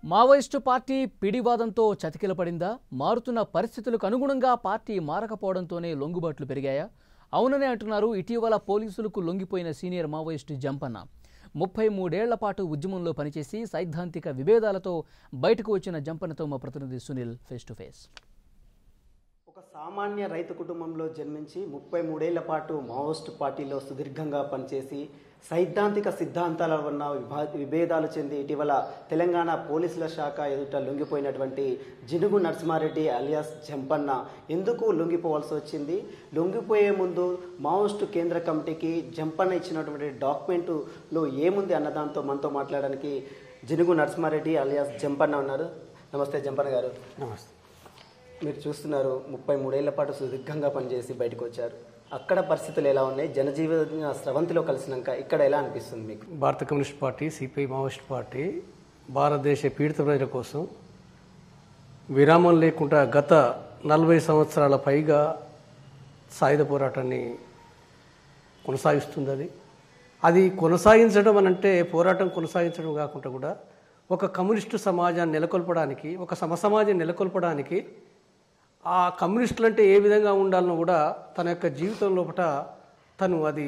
Maoist party పిడివాదంతో చతికిలపడిందా? మారుతున్న పరిస్థితులకు అనుగుణంగా పార్టీ మారకపోవడంతోనే లొంగుబాట్లు పెరిగాయా? అవుననే అంటున్నారు ఇటీవల పోలీసులకు లొంగిపోయిన సీనియర్ మావోయిస్టు జంపన్న. 33 ఏళ్ల పాటు ఉద్యమంలో పనిచేసి సైద్ధాంతిక విభేదాలతో బయటకు వచ్చిన జంపన్నతో మా ప్రతినిధి సునీల్ ఫేస్ టు ఫేస్. ఒక సామాన్య రైతు కుటుంబంలో జన్మించి 33 ఏళ్ల పాటు మావోయిస్టు పార్టీలో సుదీర్ఘంగా పనిచేసి సైద్ధాంతిక సిద్ధాంతాల ఉన్న విభేదాలు చెంది ఇటీవల తెలంగాణ పోలీసుల శాఖ ఎదుట లొంగిపోయినటువంటి జినుగు నరసింహారెడ్డి అలియాస్ జంపన్న ఎందుకు లొంగిపోవాల్సి వచ్చింది? లొంగిపోయే ముందు మావోయిస్టు కేంద్ర కమిటీకి జంపన్న ఇచ్చినటువంటి డాక్యుమెంటులో ఏముంది అన్నదాంతో మనతో మాట్లాడడానికి జినుగు నరసింహారెడ్డి అలియాస్ జంపన్న ఉన్నారు. నమస్తే జంపన్న గారు. నమస్తే. మీరు చూస్తున్నారు 33 ఏళ్ల పాటు సుదీర్ఘంగా పనిచేసి బయటకు వచ్చారు. అక్కడ పరిస్థితులు ఎలా ఉన్నాయి? జనజీవన స్రవంతిలో కలిసినాక ఇక్కడ ఎలా అనిపిస్తుంది మీకు? భారత communist party, CPI Maoist party భారతదేశ పీడిత ప్రజల కోసం విరామం లేకుండా గత 40 సంవత్సరాల పైగా సాయుధ పోరాటాన్ని కొనసాగిస్తుంది. అది కొనసాగించడం అనంటే పోరాటం కొనసాగించడం కాకుండా కూడా ఒక కమ్యూనిస్టు సమాజాన్ని నెలకొల్పడానికి, ఒక సమసమాజాన్ని నెలకొల్పడానికి ఆ కమ్యూనిస్టులు అంటే ఏ విధంగా ఉండాలనో కూడా తన యొక్క జీవితం లోపల తను అది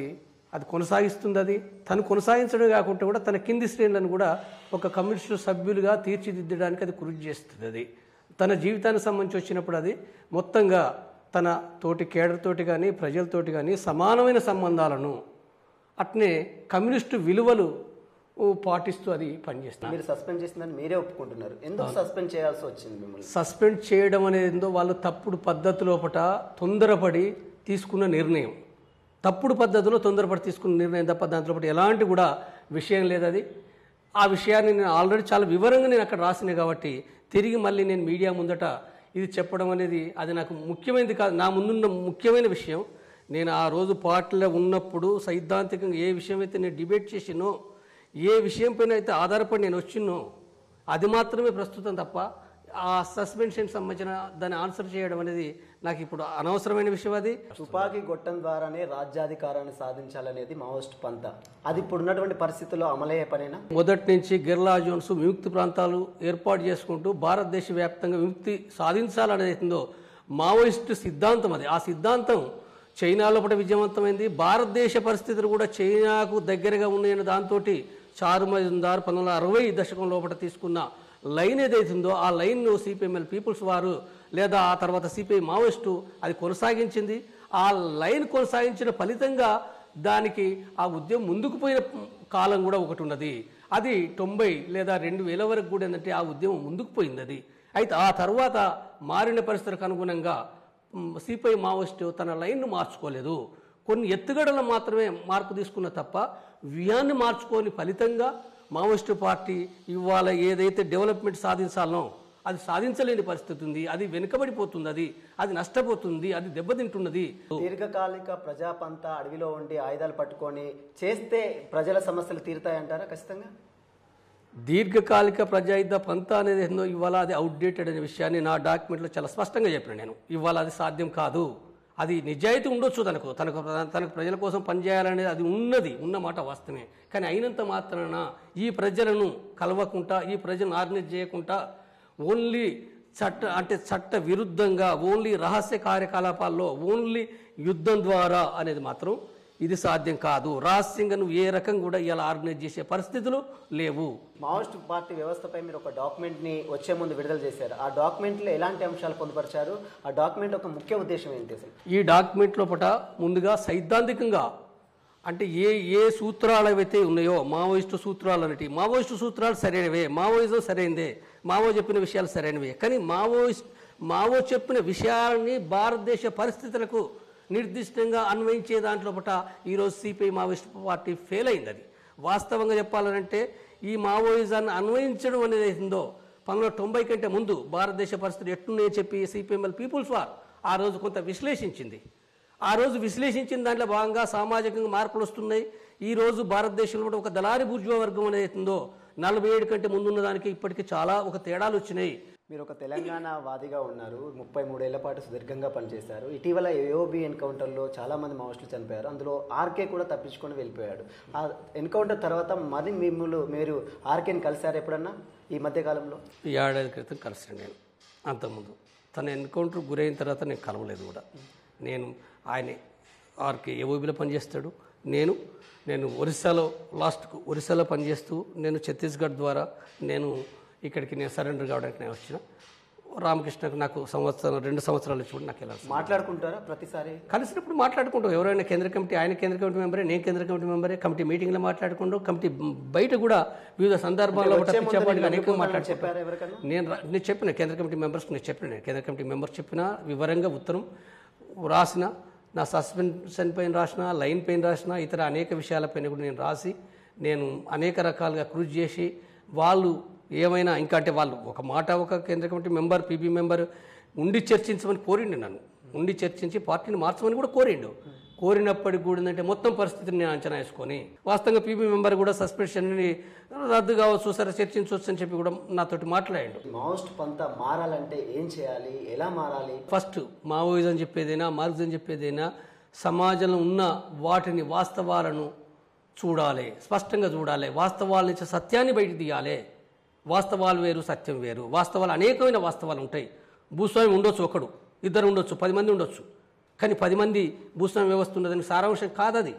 కొనసాగిస్తుంది. అది తను కొనసాగించడం కాకుండా కూడా తన కింది శ్రేణులను కూడా ఒక కమ్యూనిస్టు సభ్యులుగా తీర్చిదిద్దడానికి అది కృషి చేస్తుంది. అది తన జీవితానికి సంబంధించి వచ్చినప్పుడు అది మొత్తంగా తన తోటి కేడర్తోటి కానీ ప్రజలతోటి కానీ సమానమైన సంబంధాలను అట్నే కమ్యూనిస్టు విలువలు పాటిస్తూ అది పనిచేస్తుంది. మీరు సస్పెండ్ చేసిందని మీరే ఒప్పుకుంటున్నారు. ఎందుకు సస్పెండ్ చేయాల్సి వచ్చింది మిమ్మల్ని? సస్పెండ్ చేయడం అనేది వాళ్ళు తప్పుడు పద్ధతి లోపల తొందరపడి తీసుకున్న నిర్ణయం, తప్పుడు పద్ధతిలో తొందరపడి తీసుకున్న నిర్ణయం తప్ప దాంట్లో ఎలాంటి కూడా విషయం లేదు. అది ఆ విషయాన్ని నేను ఆల్రెడీ చాలా వివరంగా నేను అక్కడ రాసినా కాబట్టి తిరిగి మళ్ళీ నేను మీడియా ముందట ఇది చెప్పడం అనేది అది నాకు ముఖ్యమైనది కాదు. నా ముందున్న ముఖ్యమైన విషయం, నేను ఆ రోజు పార్టీలో ఉన్నప్పుడు సైద్ధాంతికంగా ఏ విషయం అయితే నేను డిబేట్ చేసినో, ఏ విషయం పైన అయితే ఆధారపడి నేను వచ్చినో అది మాత్రమే ప్రస్తుతం తప్ప ఆ సస్పెన్షన్ సంబంధించిన దాన్ని ఆన్సర్ చేయడం అనేది నాకు ఇప్పుడు అనవసరమైన విషయం. అది తుపాకీ గొట్టం ద్వారానే రాజ్యాధికారాన్ని సాధించాలనేది మావోయిస్ట్ పంత. అది ఇప్పుడు ఉన్నటువంటి పరిస్థితుల్లో అమలయ్యే పనేనా? మొదటి నుంచి గెర్లా జోన్స్ విముక్తి ప్రాంతాలు ఏర్పాటు చేసుకుంటూ భారతదేశ వ్యాప్తంగా విముక్తి సాధించాలనేదో మావోయిస్టు సిద్ధాంతం. అది ఆ సిద్ధాంతం చైనా లోపల విజయవంతమైంది. భారతదేశ పరిస్థితులు కూడా చైనాకు దగ్గరగా ఉన్నాయన్న దాంతో చారుమజుందార్ 1960 దశకం లోపల తీసుకున్న లైన్ ఏదైతుందో ఆ లైన్ను సిపిఎంఎల్ పీపుల్స్ వారు లేదా ఆ తర్వాత సిపిఐ మావోయిస్టు అది కొనసాగించింది. ఆ లైన్ కొనసాగించిన ఫలితంగా దానికి ఆ ఉద్యమం ముందుకు పోయిన కాలం కూడా ఒకటి ఉన్నది. అది 90 లేదా 2000 వరకు కూడా ఏంటంటే ఆ ఉద్యమం ముందుకు పోయింది. అది అయితే ఆ తర్వాత మారిన పరిస్థితులకు అనుగుణంగా సిపిఐ మావోయిస్టు తన లైన్ను మార్చుకోలేదు. కొన్ని ఎత్తుగడలు మాత్రమే మార్పు తీసుకున్న తప్ప వ్యూహాన్ని మార్చుకోని ఫలితంగా మావోయిస్టు పార్టీ ఇవాళ ఏదైతే డెవలప్మెంట్ సాధించాలనో అది సాధించలేని పరిస్థితి ఉంది. అది వెనుకబడిపోతుంది, అది నష్టపోతుంది, అది దెబ్బతింటున్నది. దీర్ఘకాలిక ప్రజాపంత అడవిలో ఉండి ఆయుధాలు పట్టుకొని చేస్తే ప్రజల సమస్యలు తీరుతాయంటారా? ఖచ్చితంగా దీర్ఘకాలిక ప్రజాయుద్ధ పంత అనేది ఏందో ఇవాళ అది అవుట్డేటెడ్ అనే విషయాన్ని నా డాక్యుమెంట్లో చాలా స్పష్టంగా చెప్పిన నేను. ఇవాళ అది సాధ్యం కాదు. అది నిజాయితీ ఉండొచ్చు, తనకు ప్రజల కోసం పనిచేయాలనేది అది ఉన్న మాట వాస్తవమే. కానీ అయినంత మాత్రాన ఈ ప్రజలను కలవకుండా, ఈ ప్రజలను ఆర్గనైజ్ చేయకుండా ఓన్లీ చట్ట విరుద్ధంగా ఓన్లీ రహస్య కార్యకలాపాల్లో ఓన్లీ యుద్ధం ద్వారా అనేది మాత్రం ఇది సాధ్యం కాదు. రహస్యంగా నువ్వు ఏ రకం కూడా ఇలా ఆర్గనైజ్ చేసే పరిస్థితులు లేవు. మావోయిస్ట్ పార్టీ వ్యవస్థపై మీరు ఒక డాక్యుమెంట్ని వచ్చే ముందు విడుదల చేశారు. ఆ డాక్యుమెంట్లో ఎలాంటి అంశాలు పొందుపరిచారు? ఆ డాక్యుమెంట్ ఒక ముఖ్య ఉద్దేశం ఏంటి అసలు? ఈ డాక్యుమెంట్ లోపల ముందుగా సైద్ధాంతికంగా అంటే ఏ సూత్రాలు ఏవైతే ఉన్నాయో మావోయిస్టు సూత్రాలు అనేవి, మావోయిస్టు సూత్రాలు సరైనవే, మావోయిజం సరైనదే, మావో చెప్పిన విషయాలు సరైనవే. కానీ మావో చెప్పిన విషయాలని భారతదేశ పరిస్థితులకు నిర్దిష్టంగా అన్వయించే దాంట్లో ఈరోజు సిపిఐ మావోయిస్ట్ పార్టీ ఫెయిల్ అయింది. అది వాస్తవంగా చెప్పాలంటే ఈ మావోయిజాన్ని అన్వయించడం అనేది ఏందో 1990 కంటే ముందు భారతదేశ పరిస్థితులు ఎట్టున్నాయో చెప్పి సిపిఎంఎల్ పీపుల్స్ వార్ ఆ రోజు కొంత విశ్లేషించింది. ఆ రోజు విశ్లేషించిన దాంట్లో భాగంగా సామాజికంగా మార్పులు వస్తున్నాయి. ఈరోజు భారతదేశంలో ఒక దళారీ బూర్జువా వర్గం అనేది అవుతుందో 47 కంటే ముందున్న దానికి ఇప్పటికీ చాలా ఒక తేడాలు వచ్చినాయి. మీరు ఒక తెలంగాణ వాదిగా ఉన్నారు. 33 ఏళ్ల పాటు సుదీర్ఘంగా పనిచేశారు. ఇటీవల ఏఓబి ఎన్కౌంటర్లో చాలామంది మావోయిస్టులు చనిపోయారు. అందులో ఆర్కే కూడా తప్పించుకొని వెళ్ళిపోయాడు. ఆ ఎన్కౌంటర్ తర్వాత మరి మీరు ఆర్కేని కలిశారు ఎప్పుడన్నా ఈ మధ్యకాలంలో? 7 ఏడాది క్రితం కలిసాను నేను. అంతకుముందు తన ఎన్కౌంటర్ గురైన తర్వాత నేను కలవలేదు కూడా. నేను ఆయన ఆర్కే ఏఓబిలో పనిచేస్తాడు. నేను ఒరిస్సాలో పనిచేస్తూ నేను ఛత్తీస్గఢ్ ద్వారా ఇక్కడికి సరెండర్ కావడానికి నేను వచ్చిన. రామకృష్ణకు నాకు 2 సంవత్సరాలు వచ్చి కూడా నాకు ఎలా మాట్లాడుకుంటారా? ప్రతిసారి కలిసినప్పుడు మాట్లాడుకుంటాం. ఆయన కేంద్ర కమిటీ మెంబరే, నేను కేంద్ర కమిటీ మెంబరే. కమిటీ మీటింగ్లో మాట్లాడుకుంటాం. కమిటీ బయట కూడా వివిధ సందర్భాల్లో అనేక మాట్లాడుకుంటాను. నేను చెప్పిన కేంద్ర కమిటీ మెంబర్స్కి కేంద్ర కమిటీ మెంబర్స్ చెప్పిన వివరంగా ఉత్తరం రాసిన, నా సస్పెన్షన్ పైన రాసిన, లైన్ పైన రాసిన, ఇతర అనేక విషయాలపైన కూడా నేను రాసి నేను అనేక రకాలుగా కృషి చేసి వాళ్ళు ఏమైనా ఇంకా అంటే వాళ్ళు ఒక కేంద్ర కమిటీ మెంబర్ పీబీ మెంబర్ ఉండి చర్చించమని కోరిండు. నన్ను ఉండి చర్చించి పార్టీని మార్చమని కూడా కోరినప్పటికి కూడా ఏంటంటే మొత్తం పరిస్థితిని నేను అంచనా వేసుకొని వాస్తవంగా పీబీ మెంబర్ కూడా సస్పెన్షన్ని రద్దు కావచ్చు, సరే చర్చించవచ్చు అని చెప్పి కూడా నాతోటి మాట్లాడాడు. మావోయిస్ట్ పంత మారాలంటే ఏం చేయాలి, ఎలా మారాలి? ఫస్ట్ మావోయిజం చెప్పేదైనా మార్క్సిజం చెప్పేదైనా సమాజంలో ఉన్న వాటిని వాస్తవాలను చూడాలి, స్పష్టంగా చూడాలి. వాస్తవాల నుంచి సత్యాన్ని బయట తీయాలి. వాస్తవాలు వేరు, సత్యం వేరు. వాస్తవాలు అనేకమైన వాస్తవాలు ఉంటాయి. భూస్వామి ఉండొచ్చు, ఒకడు ఇద్దరు ఉండొచ్చు, 10 మంది ఉండొచ్చు. కానీ 10 మంది భూస్వామి వ్యవస్థ ఉన్నదని సారాంశం కాదది.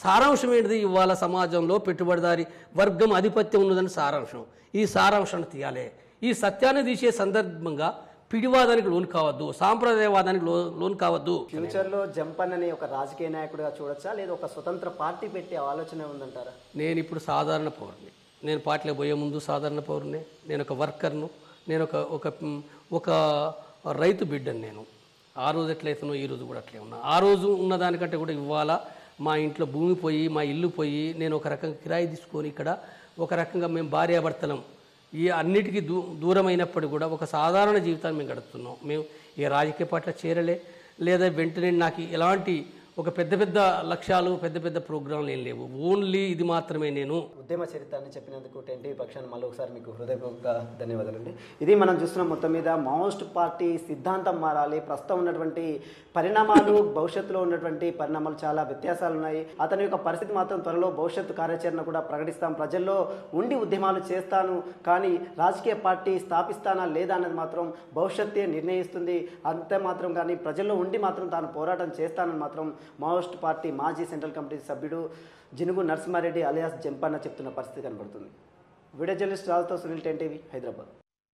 సారాంశం ఏంటిది? ఇవాళ సమాజంలో పెట్టుబడిదారి వర్గం ఆధిపత్యం ఉన్నదని సారాంశం. ఈ సారాంశాన్ని తీయాలి. ఈ సత్యాన్ని తీసే సందర్భంగా పిడివాదానికి లోను కావద్దు, సాంప్రదాయవాదానికి లోను కావద్దు. ఫ్యూచర్లో జంపన్నని ఒక రాజకీయ నాయకుడిగా చూడొచ్చా, లేదా ఒక స్వతంత్ర పార్టీ పెట్టే ఆలోచన ఉందంటారా? నేను ఇప్పుడు సాధారణ పౌరుని. నేను పార్టీలో పోయే ముందు సాధారణ పౌరుని. నేను ఒక వర్కర్ను. నేను ఒక రైతు బిడ్డను. నేను ఆ రోజు ఎట్లయితేనో ఈ రోజు కూడా అట్లే ఉన్నా. ఆ రోజు ఉన్నదానికంటే కూడా ఇవాళ మా ఇంట్లో భూమి పోయి, మా ఇల్లు పోయి, నేను ఒక రకంగా కిరాయి తీసుకొని ఇక్కడ ఒక రకంగా మేము భార్యాభర్తలం ఈ అన్నిటికీ దూరమైనప్పుడు కూడా ఒక సాధారణ జీవితాన్ని మేము గడుపుతున్నాం. మేము ఏ రాజకీయ పార్టీలో చేరలే, లేదా వెంటనే నాకు ఎలాంటి ఒక పెద్ద లక్ష్యాలు, పెద్ద ప్రోగ్రాంలు ఏం లేవు. ఓన్లీ ఇది మాత్రమే. నేను ఉద్యమ చరిత్రని చెప్పినందుకు టెన్టీ పక్షాన్ని మళ్ళీ ఒకసారి మీకు హృదయపూర్వక ధన్యవాదాలండి. ఇది మనం చూస్తున్నాం. మొత్తం మీద మావోయిస్ట్ పార్టీ సిద్ధాంతం మారాలి. ప్రస్తుతం ఉన్నటువంటి పరిణామాలు, భవిష్యత్తులో ఉన్నటువంటి పరిణామాలు చాలా వ్యత్యాసాలు ఉన్నాయి. అతని యొక్క పరిస్థితి మాత్రం త్వరలో భవిష్యత్తు కార్యాచరణ కూడా ప్రకటిస్తాం, ప్రజల్లో ఉండి ఉద్యమాలు చేస్తాను, కానీ రాజకీయ పార్టీ స్థాపిస్తానా లేదా అన్నది మాత్రం భవిష్యత్తే నిర్ణయిస్తుంది. అంతే మాత్రం కానీ ప్రజల్లో ఉండి మాత్రం తాను పోరాటం చేస్తానని మాత్రం మావోయిస్ట్ పార్టీ మాజీ సెంట్రల్ కమిటీ సభ్యుడు జినుగు నరసింహారెడ్డి అలియాస్ జంపన్న చెప్తున్న పరిస్థితి కనబడుతుంది. వీడియో జర్నలిస్ట్ రాజుతో సునీల్, 10 టీవీ, హైదరాబాద్.